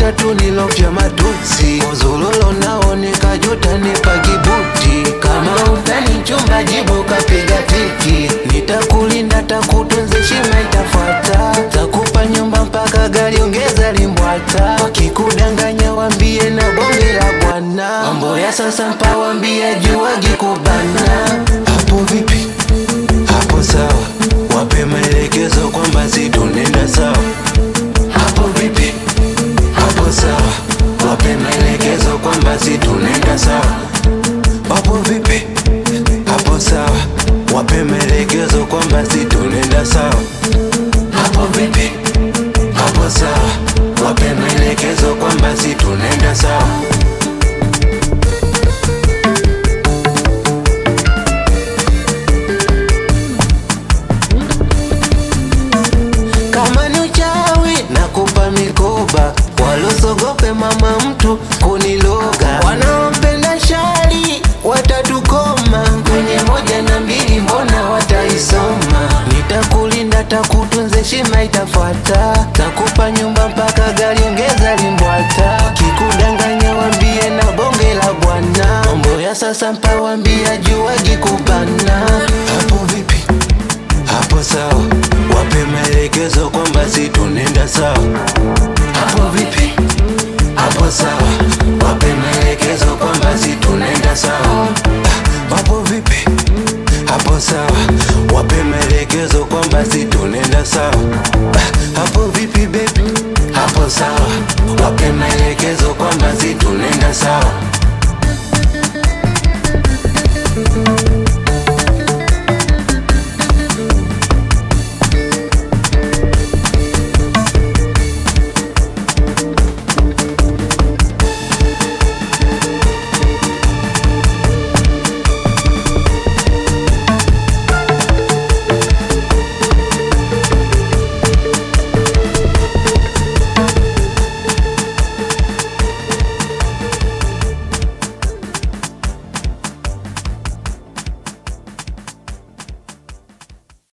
tatu nilovya matusi, uzulolo nao nikajuta nipa kibuti. Kama utani chumba jibu kapiga tiki, nitakulinda takutunza heshima itafuata, takupa nyumba mpaka gari ongeza limbwata. Wakikudanganya wambie na bonge la bwana, mambo ya sasa mpa wambie juwagi kubana. Hapo vipi? Hapo sawa, wape maelekezo kwamba si tunenda sawa. Hapo vipi? Hapo sawa, wape maelekezo kwamba si tunenda sawa. Hapo vipi? Hapo sawa, wape maelekezo kwamba si tunenda sawa. Hapo vipi? Hapo sawa, wape maelekezo kwamba si tunenda sawa. Kama ni uchawi nakupa mikoba, walosogope mama mtu kuniloga. Wanaopenda shari watatukoma, kwenye moja na mbili mbona wataisoma. Nitakulinda takutunza heshima itafuata, takupa nyumba mpaka gari ongeza limbwata. Kikudanganya wambie na bonge la bwana, mambo ya sasa mpa wambia juwagi kubana. Hapo vipi? Hapo sawa, wape maelekezo kwamba si tunenda sawa. Hapo vipi? Hapo sawa, wape maelekezo kwamba si tunenda sawa. Hapo vipi? Hapo sawa, wape maelekezo kwamba si tunenda sawa. Hapo vipi baby? Hapo sawa, wape maelekezo kwamba si tunenda sawa.